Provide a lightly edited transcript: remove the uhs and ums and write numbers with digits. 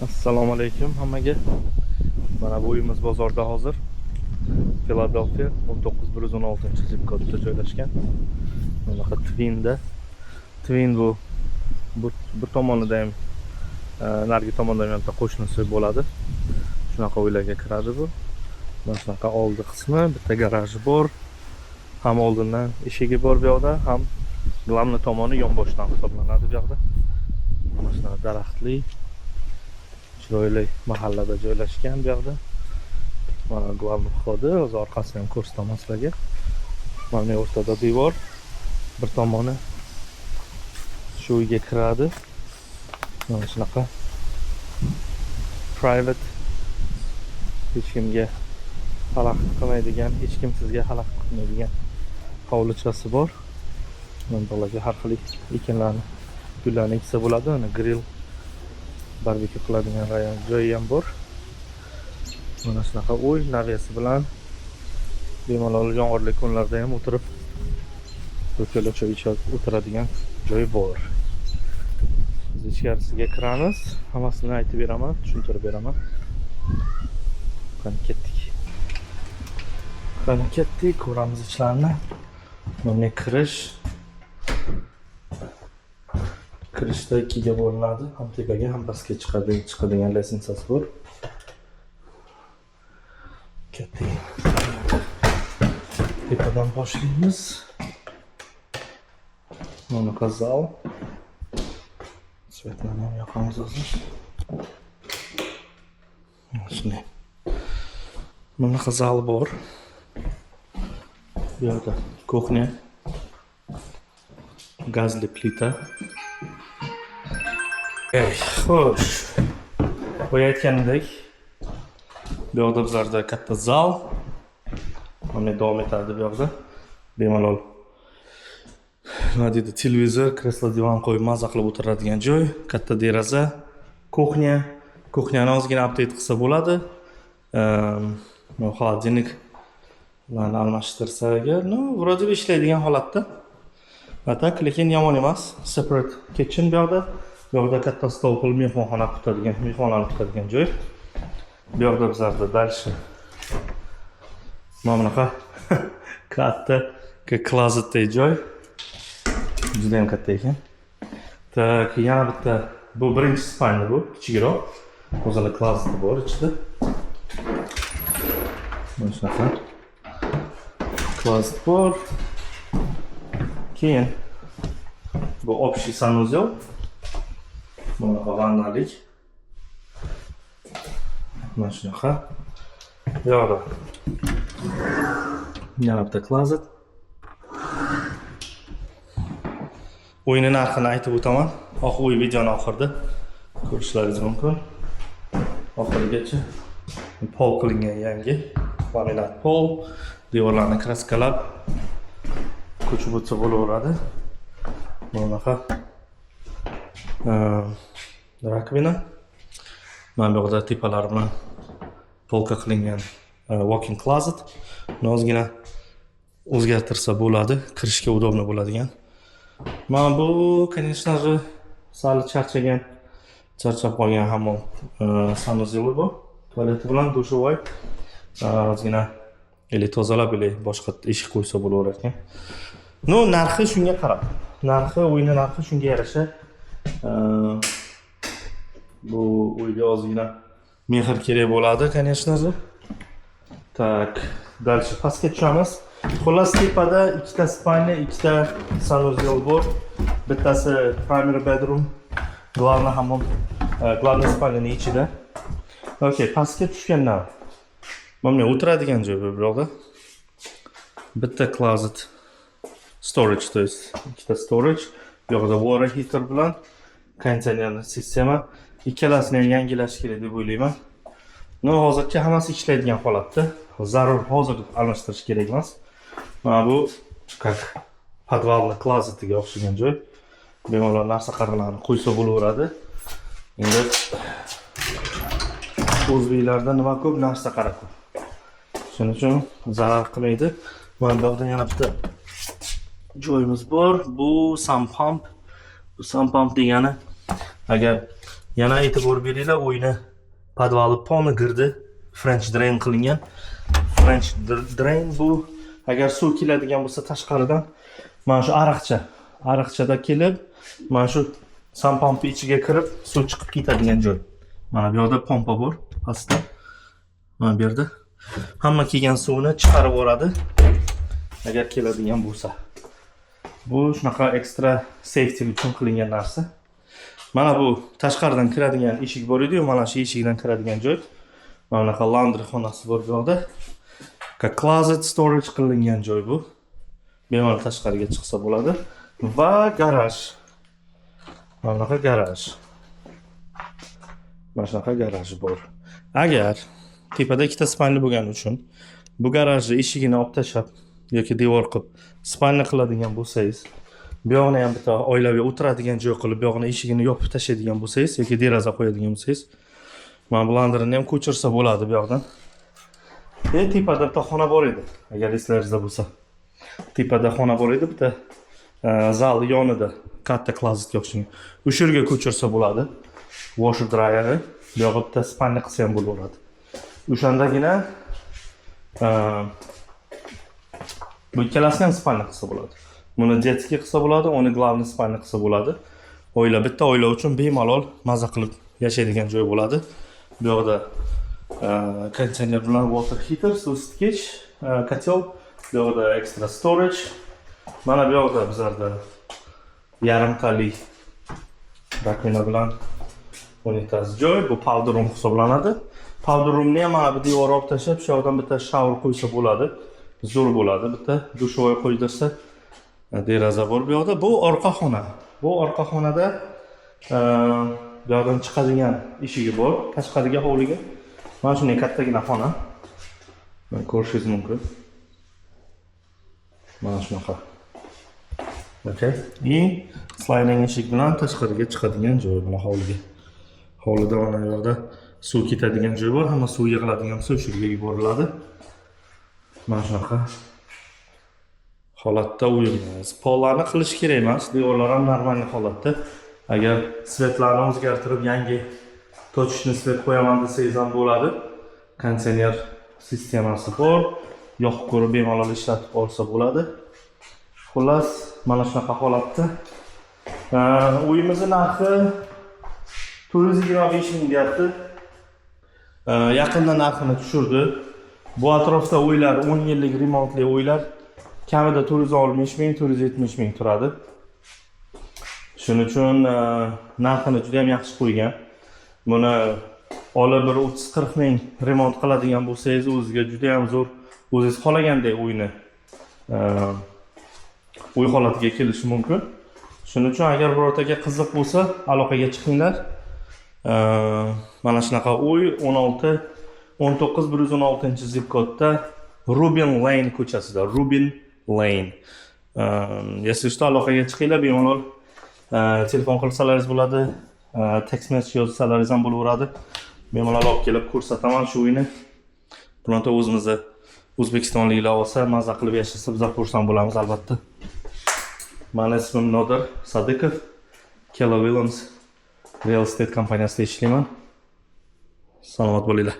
Assalomu alaykum hammaga. Mana bu uyimiz bozorda hozir. Philadelphia 19116-zip kodda joylashgan. Bunaqa Twinda. Twin bu tomonida ham narigi tomonda ham qo'shnisi bo'ladi. Shunaqa uylarga kiradi bu. Mana shunaqa oldi qismi, bitta garaj bor. Ham oldindan eshigi bor bu yoqda, ham glavniy tomoni yonboshdan hisoblanadi bu yoqda. Mana shunaqa daraxtli chiroyli mahallada joylashgan bu yoqda. Mana glavniy vxodi, o'z orqasini ham ko'rsataman sizlarga. Mana o'rtada devor, bir tomoni shu uyga kiradi. Mana shunaqa private, hech kimga xalaqit qilmaydigan, hech kim sizga xalaqit qilmaydigan hovlichasi bor. Mana bolaga har xil ekinlarni, gullarni eksa bo'ladi. Mana grill, barbekü qiladigan rayon joyi ham bor. Mana shunaqa uy, naviyasi bilan bemalol yomg'irli kunlarda ham o'tirib ko'kala choy ichib o'tiradigan joy bor. Biz ichkarisiga kiramiz, hammasini aytib beraman, tushuntirib beraman. Qani ketdik, ko'ramiz ichlarni. Mana kirishda ikkiga bo'linadi, ham tepaga ham pastga chiqadigan lestnitsasi bor. Ketdik. Tepadan boshlaymiz. Mana zal. Svetlarni ham yoqamiz hozir. Shunday. Mana zal bor. Bu yerda kuxnya, gazli plita. Xo'sh. Boya aytganimdek, bu yoqda bizlarda katta zal. Mana davom etadi bu yoqda. Bemalol nima deydi, televizor, kreslo, divan qo'yib maza qilib o'tiradigan joy, katta deraza, kuxnya. Kuxnyani ozgina update qilsa bo'ladi. Xolodilnik bilan almashtirsa agar, vроде бы ishlaydigan holatda. Atak, lekin yomon emas. Separate kitchen bu yoqda. Bu yoqda katta stol qilib mehmonlarni kutadigan joy. Bu yoqda bizlarda dальше mana bunaqa katta closetday joy. Juda ham katta ekan. Tak, yana bitta, bu birinchi spalnya, bu kichikroq. O'zida closet bor ichida. Mana shunaqa closet bor. Keyin bu общий sanuzel. Mana vannalik. Mana shunaqa. Bu yoqda yana bitta closet. Uyning narxini aytib o'taman. Uy videoning oxirida ko'rishlaringiz mumkin. Oxirigacha pol qilingan yangi laminat pol, devorlarni kraskalab ko'chib o'tsa bo'laveradi. Bunaqa rakvina. Mana bu yerda tepalari bilan polka qilingan walk-in closet. Ozgina o'zgartirsa bo'ladi, kirishga udobno bo'ladigan. Mana bu, конечно же, sal charchab qolgan hammom sanuzeli bu. Tualeti bilan dushovoy. Ozgina tozalab boshqa eshik qo'ysa bo'laverar ekan. Narxi shunga qarab. Uyning narxi shunga yarasha. Bu uyga ozgina mehr kerak bo'ladi, конечно же. Tak, dальше pastga tushamiz. Xullas, tepada ikkita spalnya, ikkita sanuzel bor. Bittasi primary bedroom, glavniy hammom, glavniy spalyaning ichida. Okay, pastga tushgandan mana o'tiradigan joy bu yoqda. Bitta closet, storage, to есть ikkita storage. Bu yoqda water heater bilan konditsioner sistema. Ikkalasini ham yangilash kerak deb o'ylayman. Hozircha hammasi ishlaydigan holatda. Zarur hozir almashtirish kerak emas. Mana bu как podvalni klozetiga o'xshagan joy. Bemalol narsa-qaroqlarni qo'ysa bo'laveradi. Endi o'zbeklarda nima ko'p, narsa-qaroq. Shuning uchun zarar qilmaydi. Mana bu yerda yana bitta joyimiz bor. Bu sump pump. Bu sump pump degani, agar Yana e'tibor beringlar, uyni podvali polni girdi French drain qilingan. French drain bu agar suv keladigan bo'lsa tashqaridan mana shu ariqchada kelib, mana shu sam pompa ichiga kirib, suv chiqib ketadigan joy. Mana bu yerda pompa bor, pastda. Mana bu yerda hamma kelgan suvni chiqarib yuboradi agar keladigan bo'lsa. Bu shunaqa ekstra safety uchun qilingan narsa. Mana bu tashqaridan kiradigan eshik bor edi-yu, mana shu eshikdan kiradigan joy. Mana bunaqa laundry xonasi bor bu yerda. Closet storage qilingan joy bu. Bemalol tashqariga chiqsa bo'ladi. Va garaj. Mana bunaqa garaj. Mana shunaqa garaj bor. Agar tepada ikkita spalni bo'lgani uchun bu garajni eshigini olib tashlab yoki devor qilib spalni qiladigan bo'lsangiz, bu yoqni ham bitta oilaviy o'tiradigan joy qilib, bu yoqni eshigini yopib tashlaydigan bo'lsangiz yoki deraza qo'yadigan bo'lsangiz, mana blanderni ham ko'chirsa bo'ladi bu yoqdan. Tepada bitta xona bor edi, agar eslaringizda bo'lsa. Tepada xona bor edi, bitta zal yonida katta klozetga o'xshagan. O'sha yerga ko'chirsa bo'ladi. Washer dryerni bu yoqqa bitta spalni qilsa ham bo'laveradi. O'shandagina bu ikkalasini ham spalni qilsa bo'ladi. Buni детский qilsa bo'ladi, uni главный spalni qilsa bo'ladi. Bitta oila uchun bemalol maza qilib yashaydigan joy bo'ladi. Bu yoqda konditsioner bilan water heater, suv isitgich, kotel, bu yoqda extra storage. Mana bu yoqda bizlarda yarimtali rakvina bilan unitaz joy, bu powder room hisoblanadi. Powder roomni ham mana bu devor olib tashlab, shu yoqdan bitta shower qo'ysa bo'ladi. Zo'r bo'ladi. Bitta dushovoy qo'ydirsa, deraza bor bu yoqda. Bu orqa xona. Bu orqa xonada bu yoqdan chiqadigan eshigi bor, tashqariga hovliga. Mana shunday kattagina xona. Mana ko'rishingiz mumkin. Mana shunaqa. Okay. Sliding eshik bilan tashqariga chiqadigan joy bilan hovliga. Hovlida mana bu yerda suv ketadigan joy bor, hamma suv yig'iladigan bo'lsa o'sha yerga yuboriladi. Mana shunaqa holatda uyimiz. Pollarni qilish kerak emas, devorlar ham normal holatda. Agar svetlarni o'zgartirib yangi точечный svet qo'yaman desangiz ham bo'ladi. Konditsioner sistemasi bor. Yoqib ko'rib bemalol ishlatib olsa bo'ladi. Xullas, mana shunaqa holatda. Uyimizning narxi 425 ming deyapti. Yaqinda narxini tushirdi. Bu atrofda uylar 10 yillik remontli uylar kamida 460 ming, 470 ming turadi. Shuning uchun narxini juda ham yaxshi qo'ygan. Buni olib bir 30-40 ming remont qiladigan bo'lsangiz, o'zingizga juda ham zo'r, o'zingiz xohlagandek uyni uy holatiga kelishi mumkin. Shuning uchun agar birortaga qiziq bo'lsa, aloqaga chiqinglar. Mana shunaqa uy 19-116 zip kodda Rubin Lane ko'chasida, Rubin Lane. Yashashda aloqaga chiqinglar, bemalol telefon qilsalaringiz bo'ladi, text message yozsalaringiz ham bo'laveradi. Bemalol olib kelib ko'rsataman shu uyni. Bironta o'zimizda O'zbekistonliklar olsa, maza qilib yashasa, biz xursand bo'lamiz albatta. Meni ismim Nodir Sadiqov, Keller Williams Real Estate kompaniyasida ishlayman. Salomat bo'linglar.